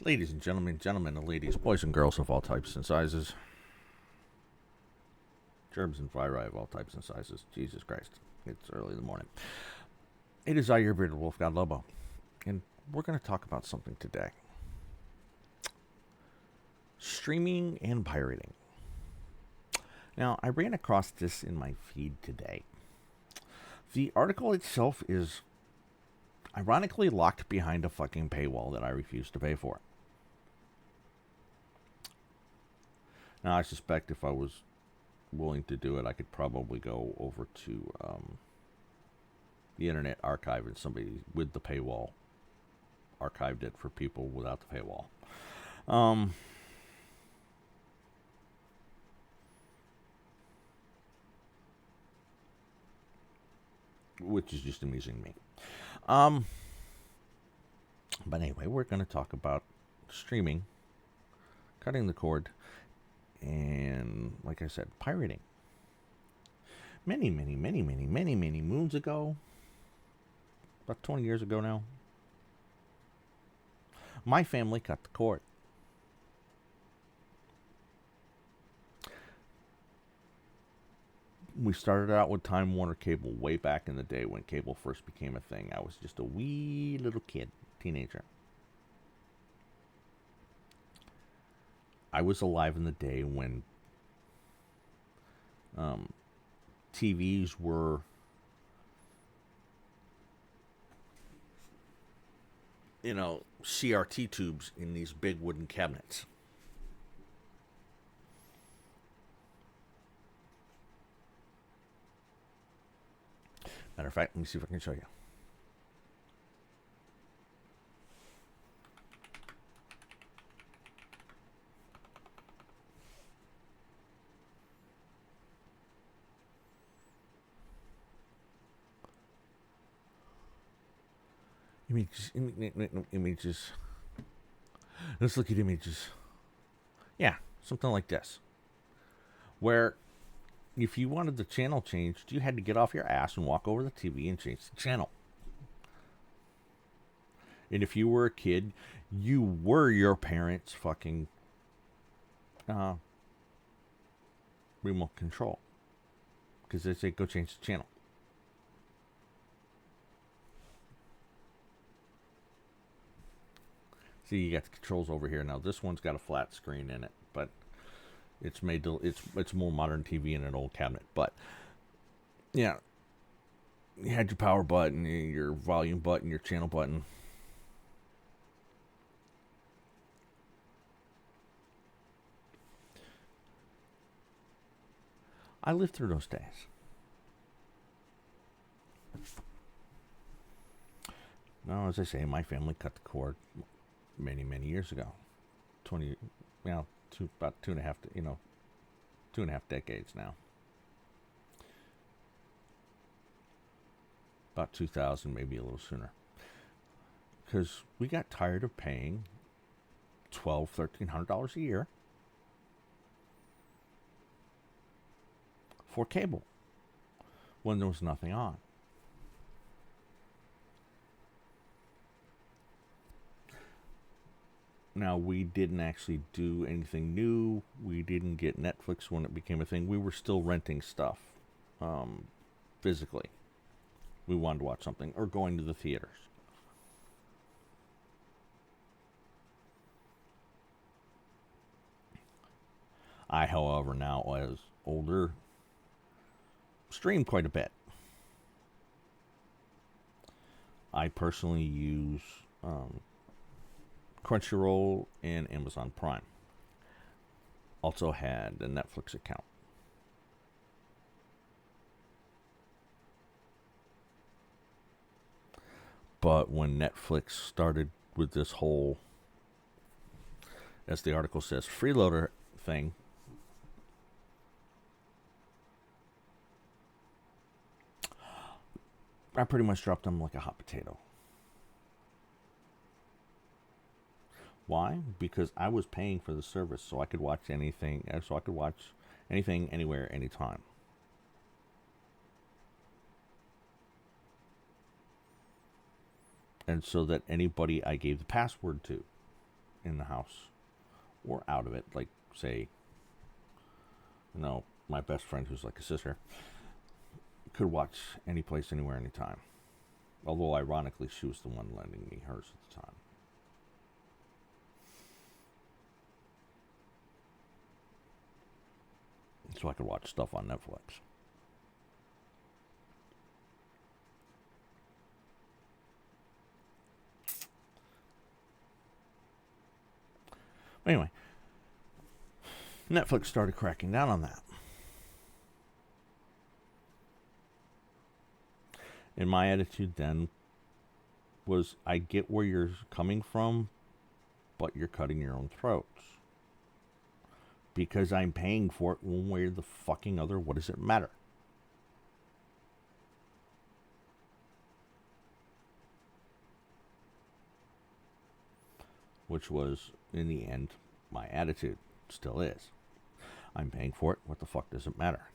Ladies and gentlemen and ladies, boys and girls of all types and sizes, germs and viri of all types and sizes. Jesus Christ, it's early in the morning. It is I, your bearded wolf god Lobo, and we're going to talk about something today. Streaming and pirating. Now, I ran across this in my feed today. The article itself is ironically locked behind a fucking paywall that I refuse to pay for. Now, I suspect if I was willing to do it, I could probably go over to the Internet Archive and somebody with the paywall archived it for people without the paywall. Which is just amusing to me. But anyway, we're going to talk about streaming, cutting the cord, and, like I said, pirating. Many moons ago, about 20 years ago now, my family cut the cord. We started out with Time Warner Cable way back in the day when cable first became a thing. I was just a wee little kid, teenager. I was alive in the day when TVs were, CRT tubes in these big wooden cabinets. Matter of fact, let me see if I can show you. Images. Let's look at images. Yeah, something like this. Where if you wanted the channel changed, you had to get off your ass and walk over to the TV and change the channel. And if you were a kid, you were your parents' fucking remote control. Because they say, go change the channel. See, you got the controls over here. Now, this one's got a flat screen in it, but it's made to, it's more modern TV in an old cabinet. But, yeah, you had your power button, your volume button, your channel button. I lived through those days. Now, as I say, my family cut the cord many years ago. 20, about 2.5 decades now. About 2000, maybe a little sooner. Because we got tired of paying $1,200-$1,300 a year for cable when there was nothing on. Now, we didn't actually do anything new. We didn't get Netflix when it became a thing. We were still renting stuff physically. We wanted to watch something or going to the theaters. I, however, now as older, stream quite a bit. I personally use Crunchyroll and Amazon Prime. Also had a Netflix account. But when Netflix started with this whole, as the article says, freeloader thing, I pretty much dropped them like a hot potato. Why? Because I was paying for the service, so I could watch anything. So I could watch anything, anywhere, anytime. And so that anybody I gave the password to in the house or out of it. Like, say, my best friend, who's like a sister, could watch any place, anywhere, anytime. Although, ironically, she was the one lending me hers at the time. So I could watch stuff on Netflix. Anyway, Netflix started cracking down on that. And my attitude then was, I get where you're coming from, but you're cutting your own throats. Because I'm paying for it one way or the fucking other. What does it matter? Which was, in the end, my attitude. Still is. I'm paying for it. What the fuck does it matter?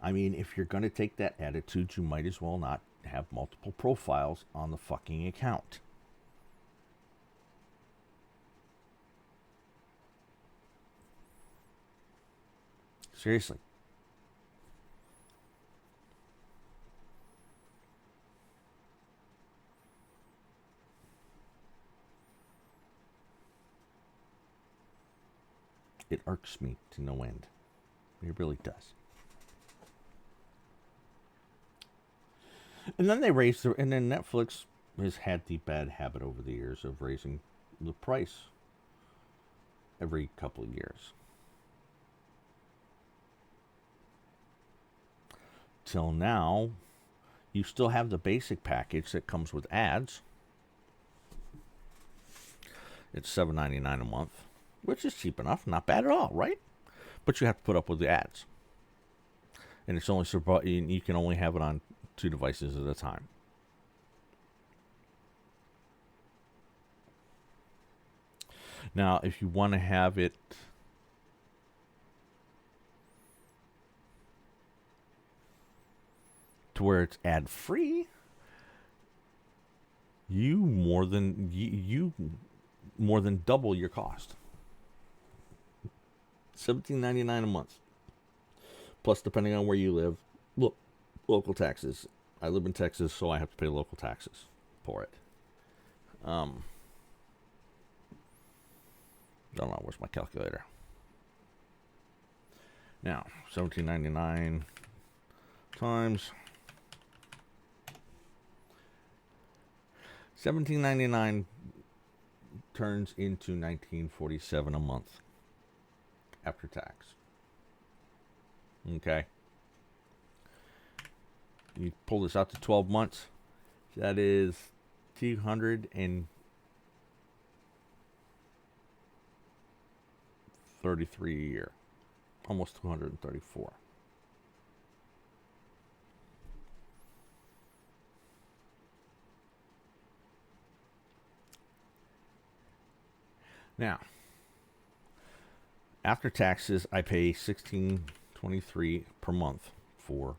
I mean, if you're going to take that attitude, you might as well not have multiple profiles on the fucking account. Seriously. It irks me to no end. It really does. And then and then Netflix has had the bad habit over the years of raising the price every couple of years. Till now, you still have the basic package that comes with ads. It's $7.99 a month, which is cheap enough, not bad at all, right? But you have to put up with the ads, and it's only you can only have it on 2 devices at a time. Now, if you want to have it to where it's ad free, you more than double your cost. $17.99 a month. Plus, depending on where you live, local taxes. I live in Texas, so I have to pay local taxes for it. Don't know, where's my calculator? Now, $17.99 times $17.99 turns into $19.47 a month after tax. Okay. You pull this out to 12 months. That is $233 a year. Almost $234. Now, after taxes, I pay $16.23 per month for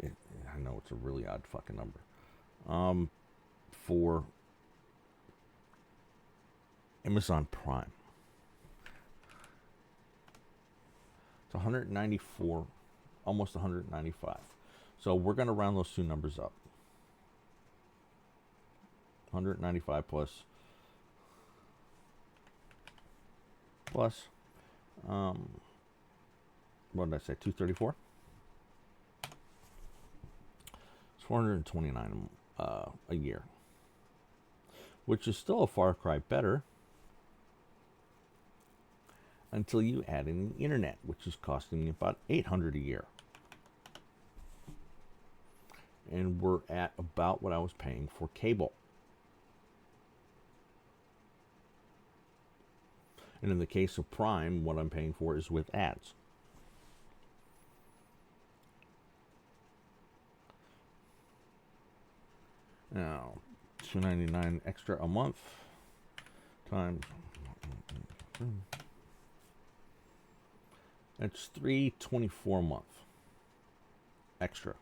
it. I know it's a really odd fucking number. For Amazon Prime. It's $194, almost $195. So we're going to round those two numbers up. $195 plus what did I say? $234. It's $429 a year, which is still a far cry better until you add in the internet, which is costing me about $800 a year. And we're at about what I was paying for cable. And in the case of Prime, what I'm paying for is with ads. Now, $2.99 extra a month times, that's $324 a month extra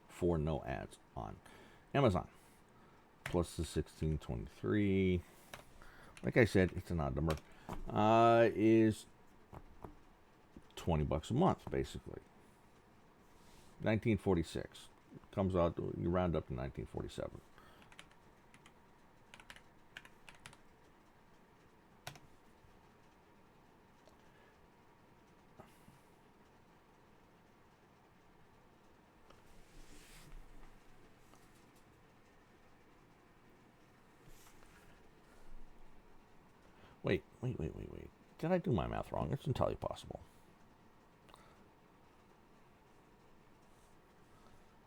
for no ads on Amazon. plus the 1623. Like I said, it's an odd number. Is $20 a month, basically. 1946 comes out. You round up to 1947. Wait. Did I do my math wrong? It's entirely possible.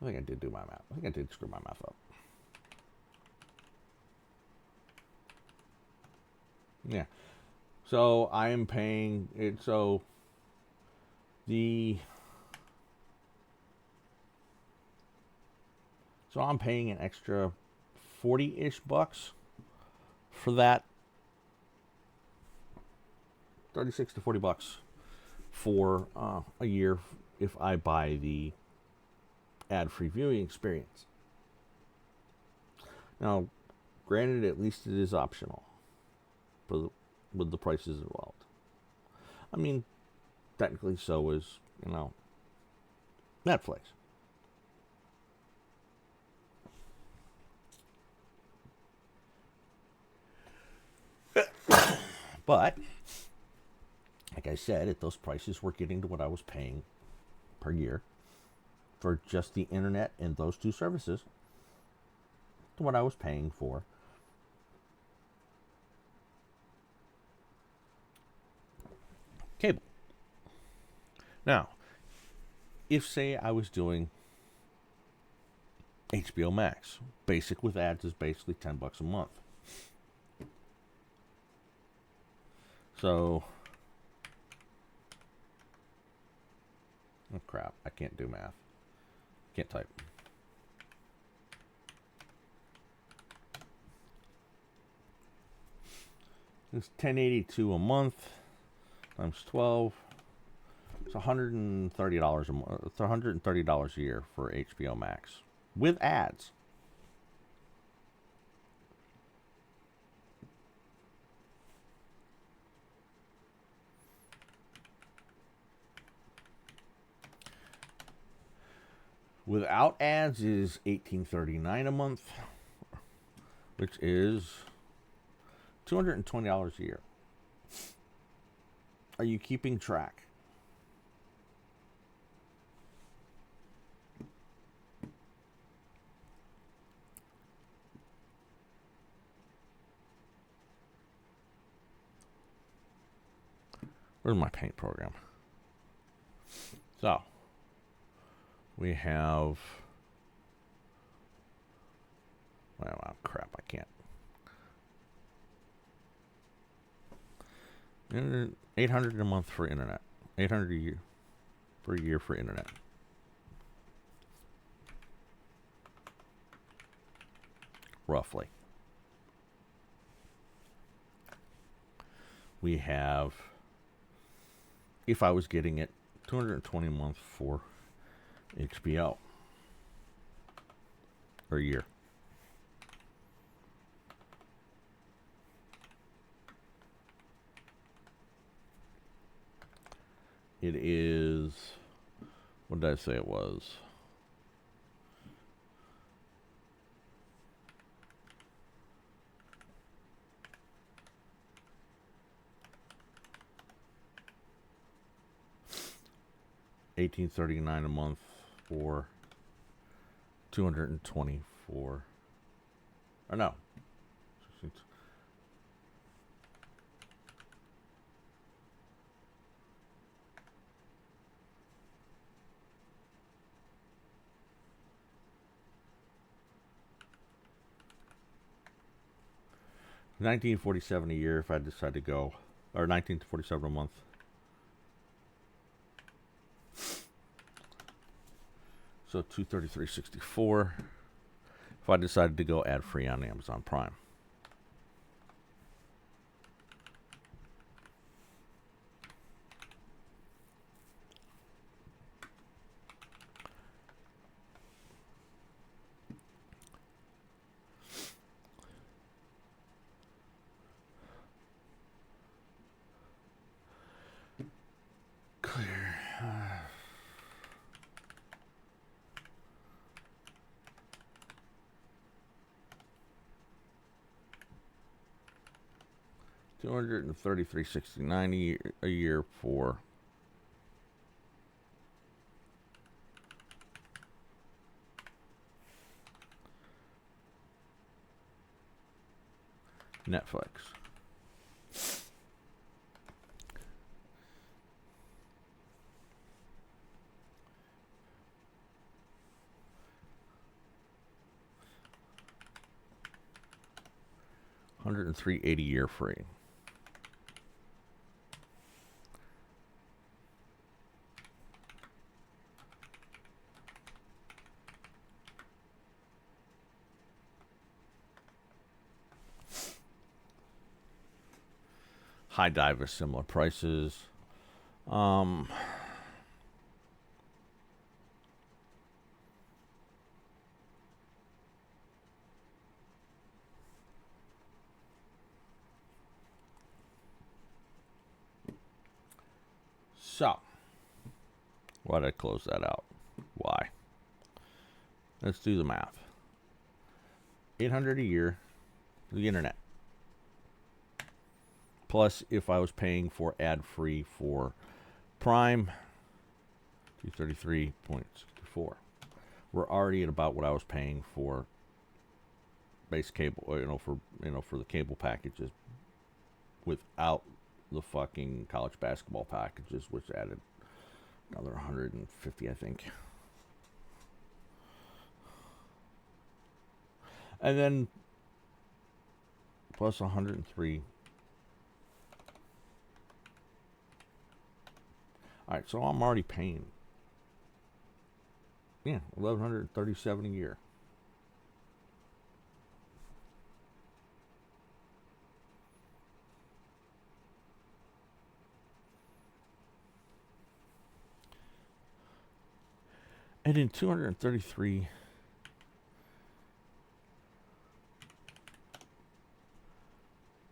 I think I did do my math. I think I did screw my math up. Yeah. So I am paying it. So I'm paying an extra 40-ish bucks for that. 36 to 40 bucks for a year if I buy the ad-free viewing experience. Now, granted, at least it is optional with the prices involved. I mean, technically so is, Netflix. But like I said, at those prices, we're getting to what I was paying per year for just the internet and those two services to what I was paying for cable. Now, if, say, I was doing HBO Max, basic with ads is basically $10 a month. So, oh crap, I can't do math. Can't type. It's $10.82 a month times 12. It's $130 a month. It's $130 a year for HBO Max with ads. Without ads is $18.39 a month, which is $220 a year. Are you keeping track? Where's my paint program? So, we have... Well, crap, I can't. $800 a month for internet. $800 a year per year for internet. Roughly. We have, if I was getting it, $220 a month for HBO. Or a year. It is, what did I say it was? $18.39 a month for 224. Or no. $19.47 a year if I decide to go, or $19.47 a month. So $233.64 if I decided to go ad free on Amazon Prime. $233.69 a year for Netflix. $103.80 a year free. High Dive is similar prices. So, why did I close that out? Why? Let's do the math. $800 a year for the internet. Plus, if I was paying for ad-free for Prime, $233.64. We're already at about what I was paying for base cable, for the cable packages, without the fucking college basketball packages, which added another 150, I think. And then plus 103. All right, so I'm already paying, $1,137 a year. And in 233,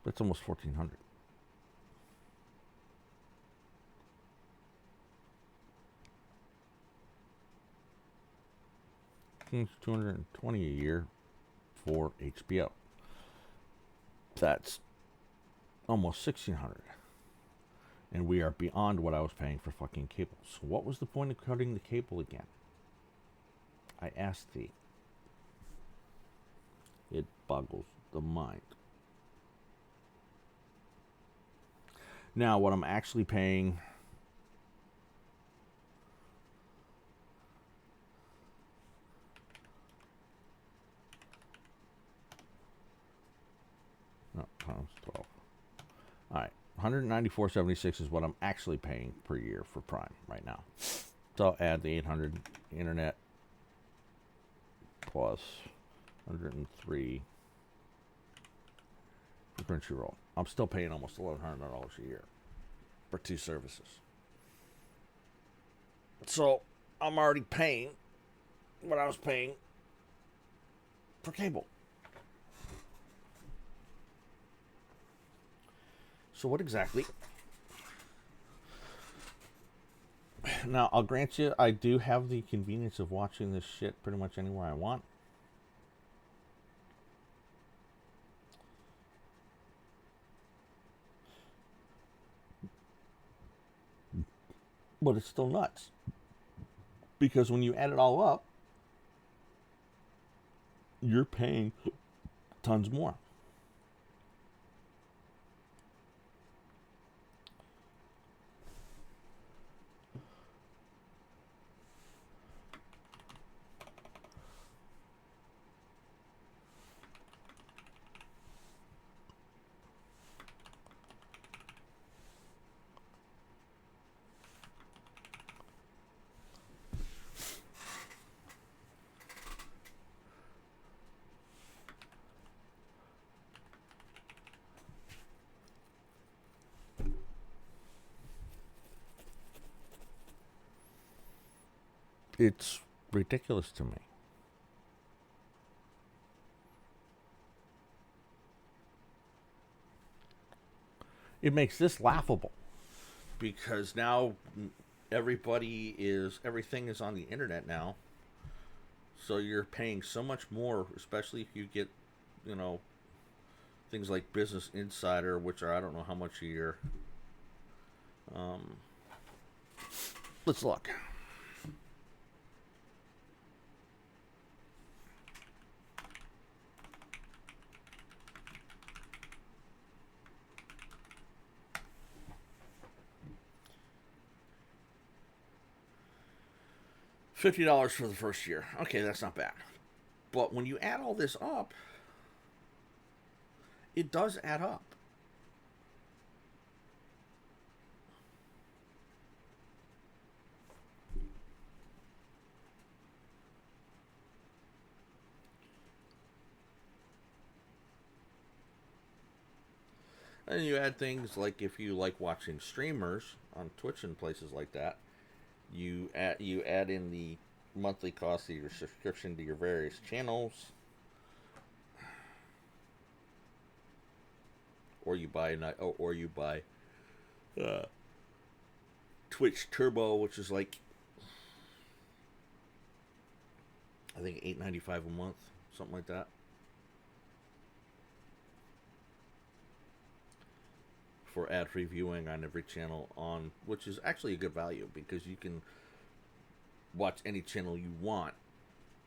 that's almost 1,400. It's $220 a year for HBO. That's almost 1,600. And we are beyond what I was paying for fucking cable. So what was the point of cutting the cable again? I asked thee. It boggles the mind. Now, what I'm actually paying... No, times 12. All right. $194.76 is what I'm actually paying per year for Prime right now. So I'll add the 800 internet plus 103 for Crunchyroll. I'm still paying almost $1,100 a year for two services. So I'm already paying what I was paying for cable. So what exactly? Now, I'll grant you, I do have the convenience of watching this shit pretty much anywhere I want. But it's still nuts. Because when you add it all up, you're paying tons more. It's ridiculous to me. It makes this laughable because now everything is on the internet now. So you're paying so much more, especially if you get, things like Business Insider, which are I don't know how much a year. Um, let's look. $50 for the first year. Okay, that's not bad. But when you add all this up, it does add up. And you add things like if you like watching streamers on Twitch and places like that, you add in the monthly cost of your subscription to your various channels, or you buy uh, Twitch Turbo, which is like I think $8.95 a month, something like that, for ad-free viewing on every channel on, which is actually a good value because you can watch any channel you want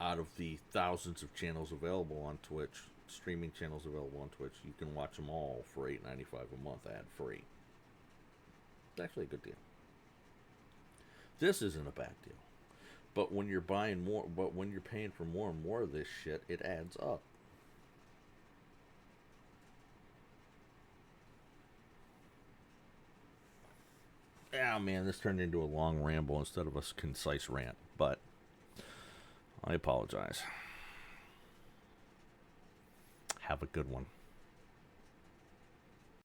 out of the thousands of channels available on Twitch, streaming channels available on Twitch. You can watch them all for $8.95 a month ad-free. It's actually a good deal. This isn't a bad deal. But when you're paying for more and more of this shit, it adds up. Yeah, man, this turned into a long ramble instead of a concise rant, but I apologize. Have a good one.